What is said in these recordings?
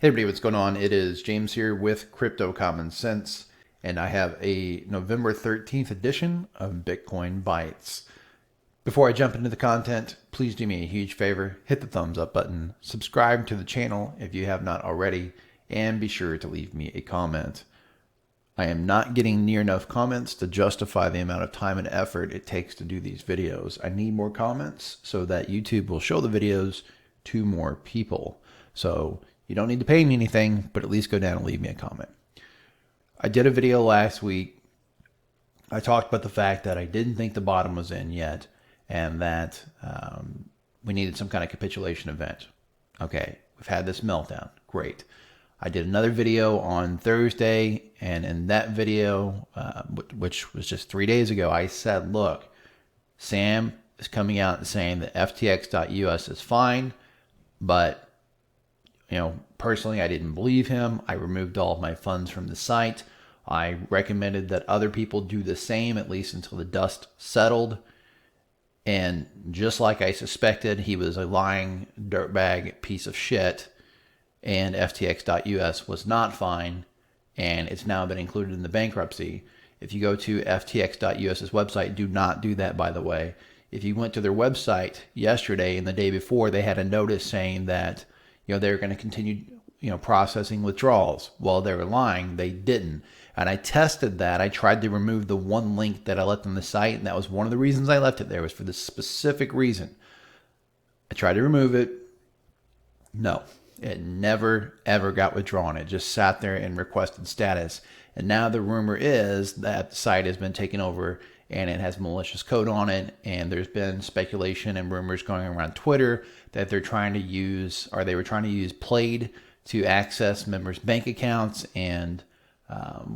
Hey everybody, what's going on? It is James here with Crypto Common Sense, and I have a November 13th edition of Bitcoin Bytes. Before I jump into the content, please do me a huge favor, hit the thumbs up button, subscribe to the channel if you have not already, and be sure to leave me a comment. I am not getting near enough comments to justify the amount of time and effort it takes to do these videos. I need more comments so that YouTube will show the videos to more people. So you don't need to pay me anything, but at least go down and leave me a comment. I did a video last week. I talked about the fact that I didn't think the bottom was in yet and that we needed some kind of capitulation event. Okay, we've had this meltdown. Great. I did another video on Thursday, and in that video, which was just 3 days ago, I said, look, Sam is coming out and saying that FTX.us is fine, but personally, I didn't believe him. I removed all of my funds from the site. I recommended that other people do the same, at least until the dust settled. And just like I suspected, he was a lying dirtbag piece of shit. And FTX.us was not fine. And it's now been included in the bankruptcy. If you go to FTX.us's website, do not do that, by the way. If you went to their website yesterday and the day before, they had a notice saying that they're going to continue, processing withdrawals. Well, they were lying. They didn't. And I tested that. I tried to remove the one link that I left on the site, and that was one of the reasons I left it there, was for this specific reason. I tried to remove it. No, it never, ever got withdrawn. It just sat there in requested status. And now the rumor is that the site has been taken over and it has malicious code on it. And there's been speculation and rumors going around Twitter that they were trying to use Played to access members' bank accounts and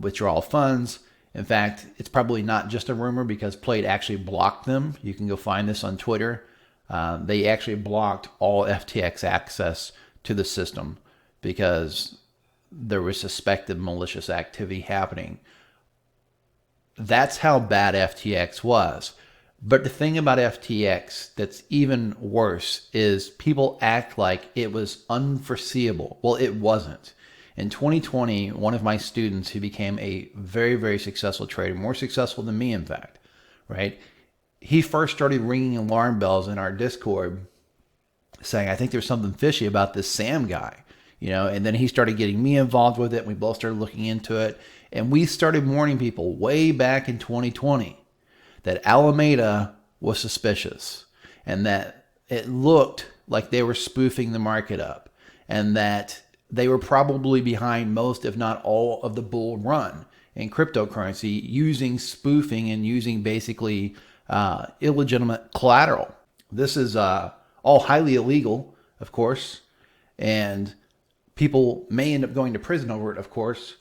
withdraw funds. In fact, it's probably not just a rumor because Played actually blocked them. You can go find this on Twitter. They actually blocked all FTX access to the system because there was suspected malicious activity happening. That's how bad FTX was. But the thing about FTX that's even worse is people act like it was unforeseeable. Well, it wasn't. In 2020, one of my students who became a very, very successful trader, more successful than me, in fact, right? He first started ringing alarm bells in our Discord saying, I think there's something fishy about this Sam guy, and then he started getting me involved with it. And we both started looking into it. And we started warning people way back in 2020 that Alameda was suspicious and that it looked like they were spoofing the market up and that they were probably behind most, if not all, of the bull run in cryptocurrency using spoofing and using basically illegitimate collateral. This is all highly illegal, of course, and people may end up going to prison over it, of course.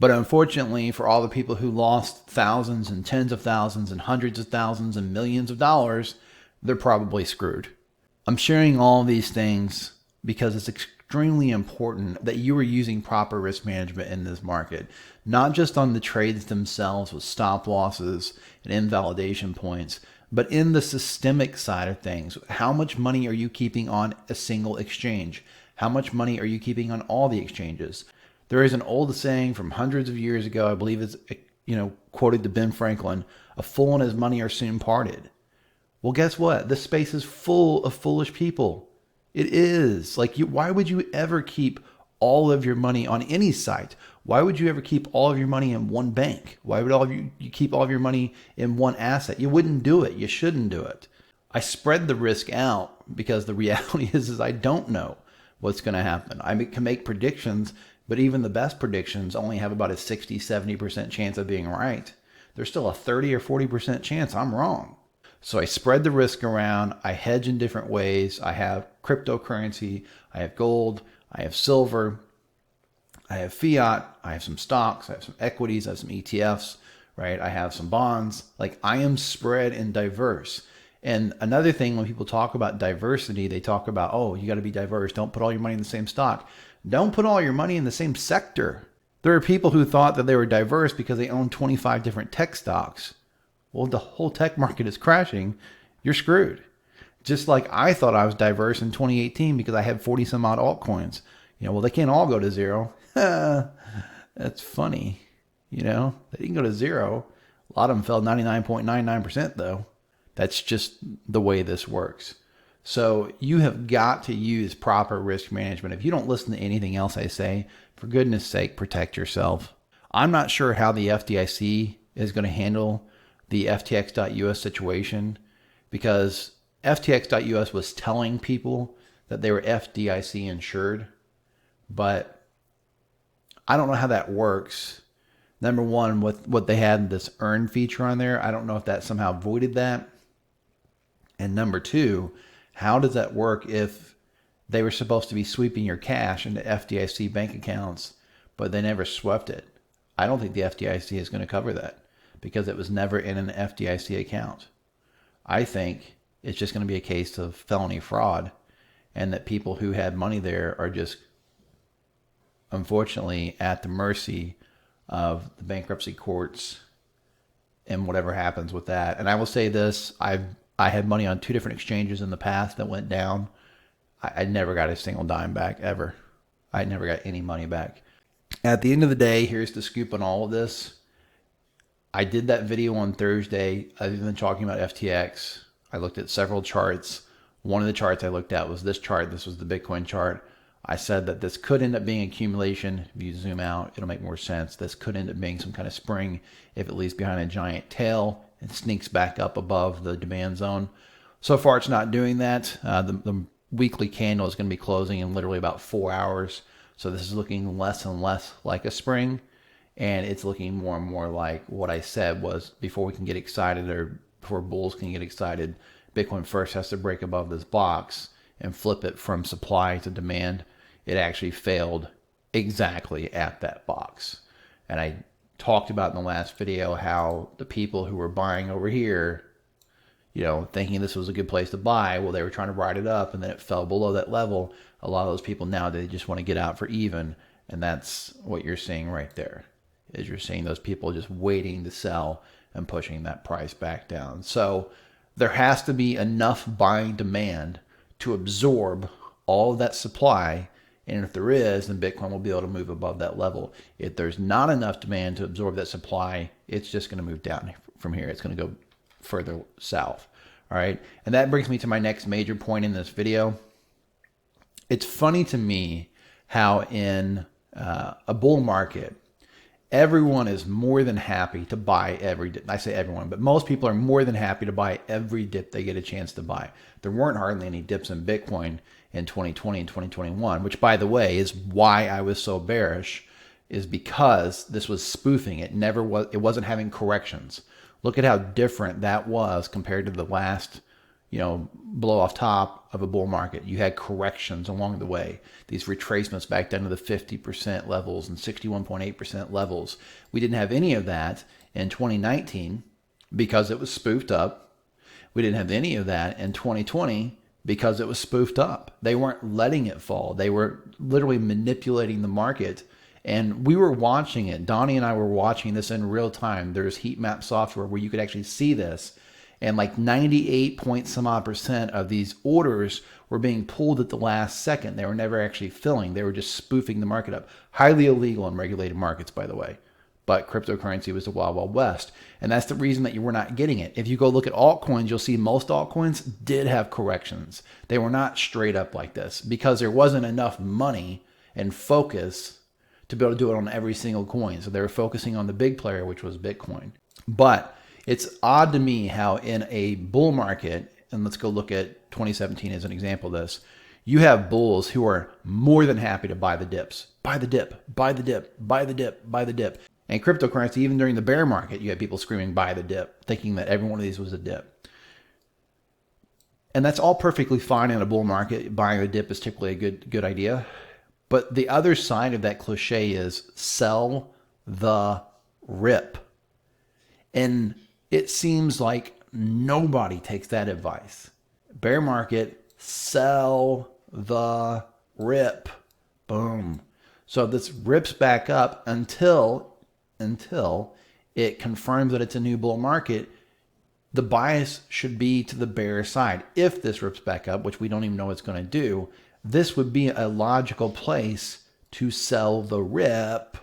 But unfortunately, for all the people who lost thousands and tens of thousands and hundreds of thousands and millions of dollars, they're probably screwed. I'm sharing all these things because it's extremely important that you are using proper risk management in this market, not just on the trades themselves with stop losses and invalidation points, but in the systemic side of things. How much money are you keeping on a single exchange? How much money are you keeping on all the exchanges? There is an old saying from hundreds of years ago, I believe it's, quoted to Ben Franklin, a fool and his money are soon parted. Well, guess what? This space is full of foolish people. It is. Why would you ever keep all of your money on any site? Why would you ever keep all of your money in one bank? Why would you keep all of your money in one asset? You wouldn't do it. You shouldn't do it. I spread the risk out because the reality is I don't know what's going to happen. I can make predictions, but even the best predictions only have about a 60-70% chance of being right. There's still a 30 or 40% chance I'm wrong. So I spread the risk around. I hedge in different ways. I have cryptocurrency. I have gold. I have silver. I have fiat. I have some stocks. I have some equities. I have some ETFs, right? I have some bonds. I am spread and diverse. And another thing, when people talk about diversity, they talk about, oh, you got to be diverse. Don't put all your money in the same stock. Don't put all your money in the same sector. There are people who thought that they were diverse because they own 25 different tech stocks. Well, the whole tech market is crashing. You're screwed. Just like I thought I was diverse in 2018 because I had 40 some odd altcoins. Well, they can't all go to zero. That's funny. They didn't go to zero. A lot of them fell 99.99% though. That's just the way this works. So you have got to use proper risk management. If you don't listen to anything else I say, for goodness sake, protect yourself. I'm not sure how the FDIC is going to handle the FTX.US situation, because FTX.US was telling people that they were FDIC insured, but I don't know how that works. Number one, with what they had this earn feature on there, I don't know if that somehow voided that. And number two, how does that work if they were supposed to be sweeping your cash into FDIC bank accounts, but they never swept it? I don't think the FDIC is going to cover that because it was never in an FDIC account. I think it's just going to be a case of felony fraud, and that people who had money there are just, unfortunately, at the mercy of the bankruptcy courts and whatever happens with that. And I will say this, I had money on 2 different exchanges in the past that went down. I never got a single dime back, ever. I never got any money back. At the end of the day, here's the scoop on all of this. I did that video on Thursday, other than talking about FTX. I looked at several charts. One of the charts I looked at was this chart. This was the Bitcoin chart. I said that this could end up being accumulation. If you zoom out, it'll make more sense. This could end up being some kind of spring if it leaves behind a giant tail and sneaks back up above the demand zone. So far, it's not doing that. The weekly candle is going to be closing in literally about 4 hours. So this is looking less and less like a spring. And it's looking more and more like what I said was, before we can get excited, or before bulls can get excited, Bitcoin first has to break above this box and flip it from supply to demand. It actually failed exactly at that box. And I talked about in the last video how the people who were buying over here, thinking this was a good place to buy, well, they were trying to ride it up and then it fell below that level. A lot of those people now, they just want to get out for even. And that's what you're seeing right there, is you're seeing those people just waiting to sell and pushing that price back down. So there has to be enough buying demand to absorb all of that supply. And if there is, then Bitcoin will be able to move above that level. If there's not enough demand to absorb that supply, it's just going to move down from here. It's going to go further south. All right. And that brings me to my next major point in this video. It's funny to me how in a bull market, everyone is more than happy to buy every dip. I say everyone, but most people are more than happy to buy every dip they get a chance to buy. There weren't hardly any dips in Bitcoin in 2020 and 2021, which, by the way, is why I was so bearish, is because this was spoofing. It wasn't having corrections. Look at how different that was compared to the last, blow off top of a bull market. You had corrections along the way. These retracements back down to the 50% levels and 61.8% levels. We didn't have any of that in 2019 because it was spoofed up. We didn't have any of that in 2020 because it was spoofed up. They weren't letting it fall. They were literally manipulating the market. And we were watching it. Donnie and I were watching this in real time. There's heat map software where you could actually see this. And like 98 point some odd % of these orders were being pulled at the last second. They were never actually filling. They were just spoofing the market up. Highly illegal in regulated markets, by the way. But cryptocurrency was the wild, wild west. And that's the reason that you were not getting it. If you go look at altcoins, you'll see most altcoins did have corrections. They were not straight up like this because there wasn't enough money and focus to be able to do it on every single coin. So they were focusing on the big player, which was Bitcoin. But it's odd to me how in a bull market, and let's go look at 2017 as an example of this, you have bulls who are more than happy to buy the dips. Buy the dip, buy the dip, buy the dip, buy the dip. And cryptocurrency, even during the bear market, you had people screaming, buy the dip, thinking that every one of these was a dip. And that's all perfectly fine in a bull market. Buying a dip is typically a good idea. But the other side of that cliche is sell the rip. And it seems like nobody takes that advice. Bear market, sell the rip. Boom. So this rips back up until it confirms that it's a new bull market. The bias should be to the bear side. If this rips back up, which we don't even know what it's going to do, this would be a logical place to sell the rip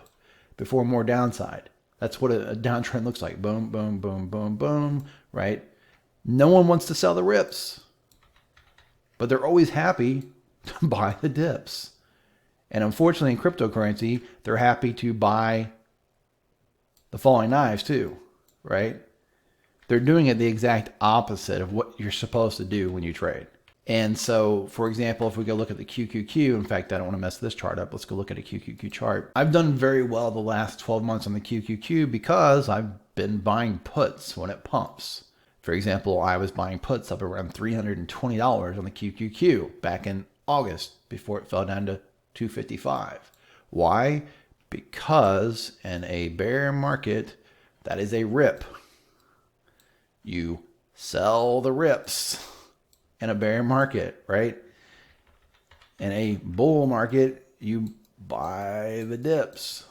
before more downside. That's what a downtrend looks like. Boom, boom, boom, boom, boom, right? No one wants to sell the rips, but they're always happy to buy the dips. And unfortunately, in cryptocurrency, they're happy to buy the falling knives too, right? They're doing it the exact opposite of what you're supposed to do when you trade. And so, for example, if we go look at the QQQ, in fact, I don't want to mess this chart up. Let's go look at a QQQ chart. I've done very well the last 12 months on the QQQ because I've been buying puts when it pumps. For example, I was buying puts up around $320 on the QQQ back in August before it fell down to $255. Why? Because in a bear market, that is a rip. You sell the rips in a bear market, right? In a bull market, you buy the dips.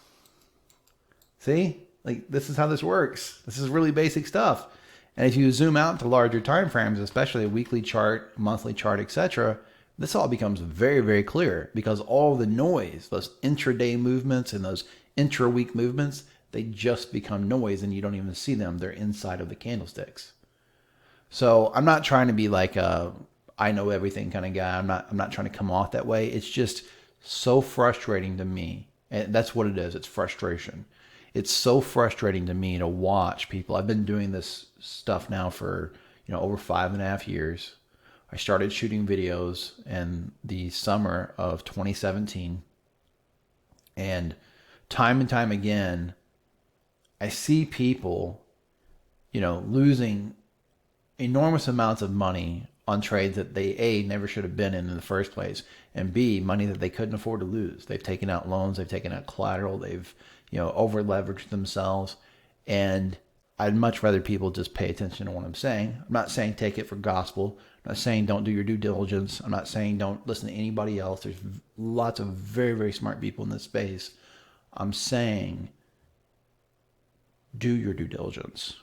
See? Like, this is how this works. This is really basic stuff. And if you zoom out to larger time frames, especially a weekly chart, monthly chart, etc., this all becomes very, very clear because all the noise, those intraday movements and those intra-week movements, they just become noise and you don't even see them. They're inside of the candlesticks. So I'm not trying to be like a I know everything kind of guy. I'm not trying to come off that way. It's just so frustrating to me. And that's what it is. It's frustration. It's so frustrating to me to watch people. I've been doing this stuff now for, over 5.5 years. I started shooting videos in the summer of 2017. And time again, I see people, losing enormous amounts of money on trades that they, A, never should have been in the first place, and B, money that they couldn't afford to lose. They've taken out loans, they've taken out collateral, they've, over leveraged themselves. And I'd much rather people just pay attention to what I'm saying. I'm not saying take it for gospel. I'm not saying don't do your due diligence. I'm not saying don't listen to anybody else. There's lots of very, very smart people in this space. I'm saying do your due diligence.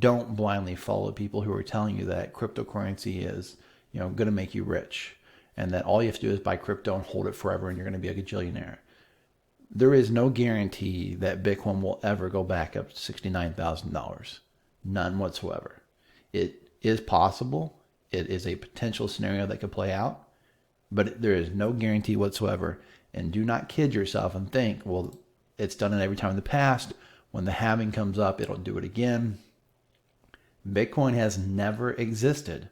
Don't blindly follow people who are telling you that cryptocurrency is, going to make you rich and that all you have to do is buy crypto and hold it forever and you're going to be a gajillionaire. There is no guarantee that Bitcoin will ever go back up to $69,000. None whatsoever. It is possible. It is a potential scenario that could play out, but there is no guarantee whatsoever. And do not kid yourself and think, well, it's done it every time in the past. When the halving comes up, it'll do it again. Bitcoin has never existed.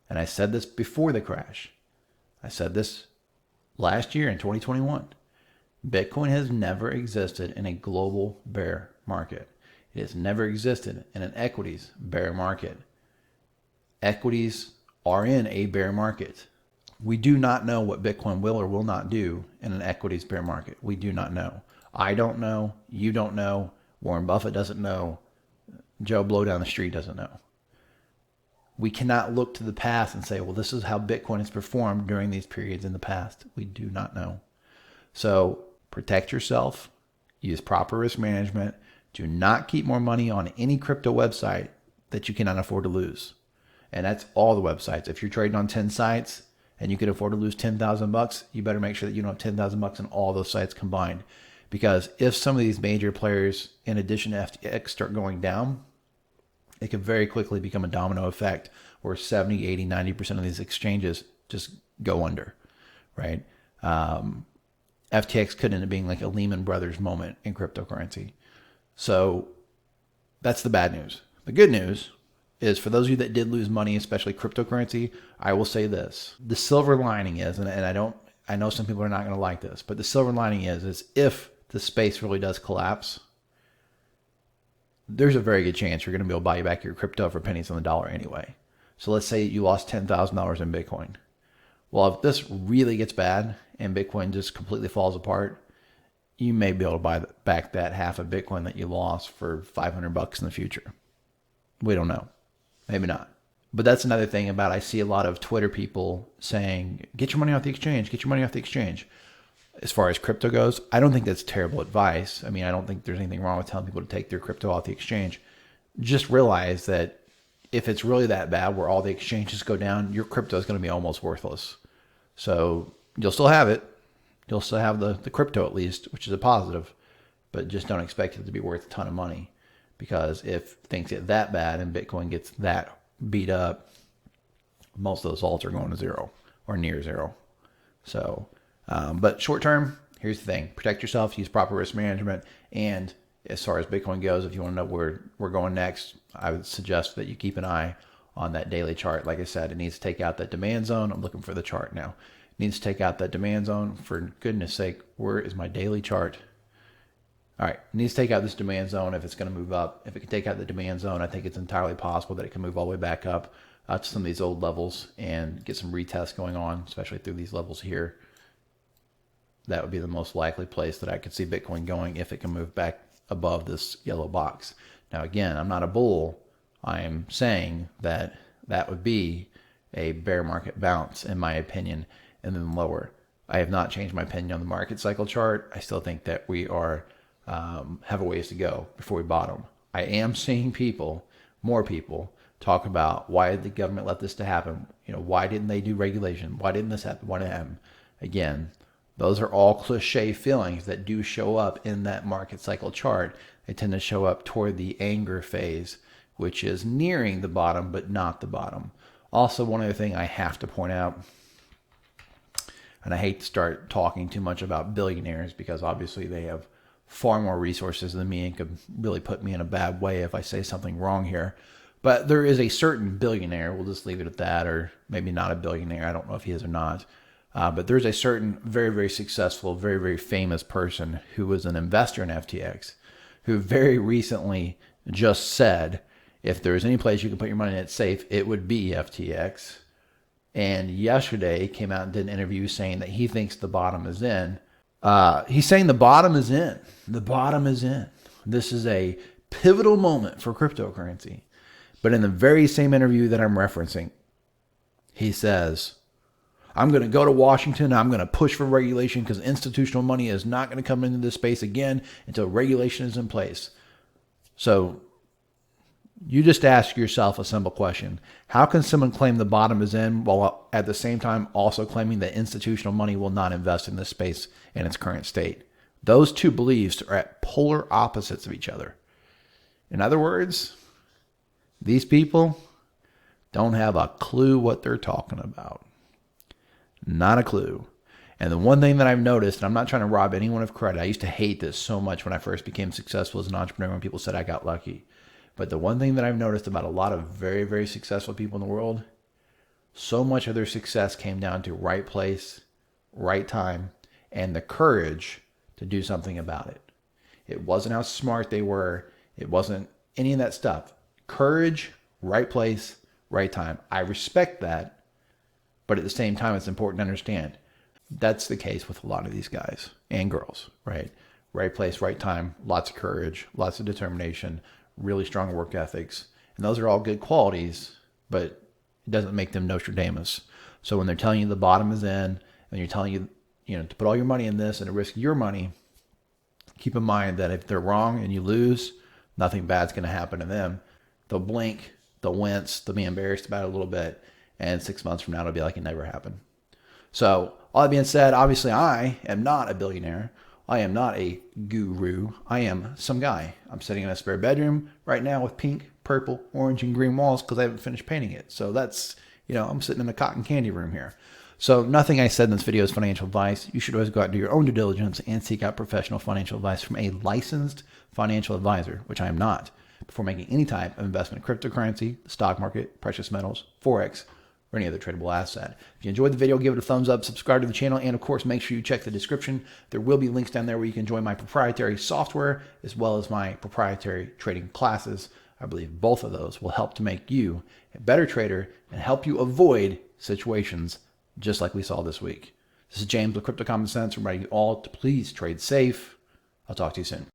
And I said this before the crash. I said this last year in 2021. Bitcoin has never existed in a global bear market. It has never existed in an equities bear market. Equities are in a bear market. We do not know what Bitcoin will or will not do in an equities bear market. We do not know. I don't know. You don't know. Warren Buffett doesn't know. Joe Blow down the street doesn't know. We cannot look to the past and say, well, this is how Bitcoin has performed during these periods in the past. We do not know. So protect yourself. Use proper risk management. Do not keep more money on any crypto website that you cannot afford to lose. And that's all the websites. If you're trading on 10 sites and you can afford to lose $10,000, you better make sure that you don't have $10,000 on all those sites combined. Because if some of these major players, in addition to FTX, start going down, it could very quickly become a domino effect where 70, 80, 90% of these exchanges just go under, right? FTX could end up being like a Lehman Brothers moment in cryptocurrency. So that's the bad news. The good news is for those of you that did lose money, especially cryptocurrency, I will say this. The silver lining is, and I know some people are not going to like this, but the silver lining is if the space really does collapse, there's a very good chance you're going to be able to buy back your crypto for pennies on the dollar anyway. So let's say you lost $10,000 in Bitcoin. Well, if this really gets bad and Bitcoin just completely falls apart, you may be able to buy back that half of Bitcoin that you lost for $500 in the future. We don't know. Maybe not. But that's another thing about, I see a lot of Twitter people saying, get your money off the exchange, get your money off the exchange. As far as crypto goes, I don't think that's terrible advice. I mean, I don't think there's anything wrong with telling people to take their crypto off the exchange. Just realize that if it's really that bad where all the exchanges go down, your crypto is going to be almost worthless. So you'll still have it. You'll still have the crypto at least, which is a positive, but just don't expect it to be worth a ton of money, because if things get that bad and Bitcoin gets that beat up, most of those alts are going to zero or near zero. So, but short term, here's the thing: protect yourself, use proper risk management, and as far as Bitcoin goes, if you want to know where we're going next, I would suggest that you keep an eye on that daily chart. Like I said, it needs to take out that demand zone. I'm looking for the chart now. It needs to take out that demand zone. For goodness sake, where is my daily chart? All right, it needs to take out this demand zone if it's going to move up. If it can take out the demand zone, I think it's entirely possible that it can move all the way back up to some of these old levels and get some retests going on, especially through these levels here. That would be the most likely place that I could see Bitcoin going if it can move back above this yellow box. Now, again, I'm not a bull. I am saying that that would be a bear market bounce, in my opinion, and then lower. I have not changed my opinion on the market cycle chart. I still think that we are have a ways to go before we bottom. I am seeing people, more people, talk about why did the government let this to happen? Why didn't they do regulation? Why didn't this happen? Why didn't it happen? Again, those are all cliche feelings that do show up in that market cycle chart. They tend to show up toward the anger phase, which is nearing the bottom, but not the bottom. Also, one other thing I have to point out, and I hate to start talking too much about billionaires because obviously they have far more resources than me and could really put me in a bad way if I say something wrong here. But there is a certain billionaire, we'll just leave it at that, or maybe not a billionaire, I don't know if he is or not. But there's a certain very, very successful, very, very famous person who was an investor in FTX, who very recently just said, if there's any place you can put your money that's safe, it would be FTX. And yesterday came out and did an interview saying that he thinks the bottom is in. He's saying the bottom is in. The bottom is in. This is a pivotal moment for cryptocurrency. But in the very same interview that I'm referencing, he says, I'm going to go to Washington. I'm going to push for regulation because institutional money is not going to come into this space again until regulation is in place. So you just ask yourself a simple question. How can someone claim the bottom is in while at the same time also claiming that institutional money will not invest in this space in its current state? Those two beliefs are at polar opposites of each other. In other words, these people don't have a clue what they're talking about. Not a clue. And the one thing that I've noticed, and I'm not trying to rob anyone of credit, I used to hate this so much when I first became successful as an entrepreneur when people said I got lucky. But the one thing that I've noticed about a lot of very, very successful people in the world, so much of their success came down to right place, right time, and the courage to do something about it. It wasn't how smart they were. It wasn't any of that stuff. Courage, right place, right time. I respect that. But at the same time, it's important to understand that's the case with a lot of these guys and girls, right? Right place, right time, lots of courage, lots of determination, really strong work ethics. And those are all good qualities, but it doesn't make them Nostradamus. So when they're telling you the bottom is in, and you're telling you, to put all your money in this and to risk your money, keep in mind that if they're wrong and you lose, nothing bad's going to happen to them. They'll blink, they'll wince, they'll be embarrassed about it a little bit. And 6 months from now, it'll be like it never happened. So all that being said, obviously I am not a billionaire. I am not a guru. I am some guy. I'm sitting in a spare bedroom right now with pink, purple, orange, and green walls because I haven't finished painting it. So that's, I'm sitting in a cotton candy room here. So nothing I said in this video is financial advice. You should always go out and do your own due diligence and seek out professional financial advice from a licensed financial advisor, which I am not, before making any type of investment in cryptocurrency, the stock market, precious metals, Forex, or any other tradable asset. If you enjoyed the video, give it a thumbs up, subscribe to the channel, and of course, make sure you check the description. There will be links down there where you can join my proprietary software as well as my proprietary trading classes. I believe both of those will help to make you a better trader and help you avoid situations just like we saw this week. This is James with Crypto Common Sense, reminding you all to please trade safe. I'll talk to you soon.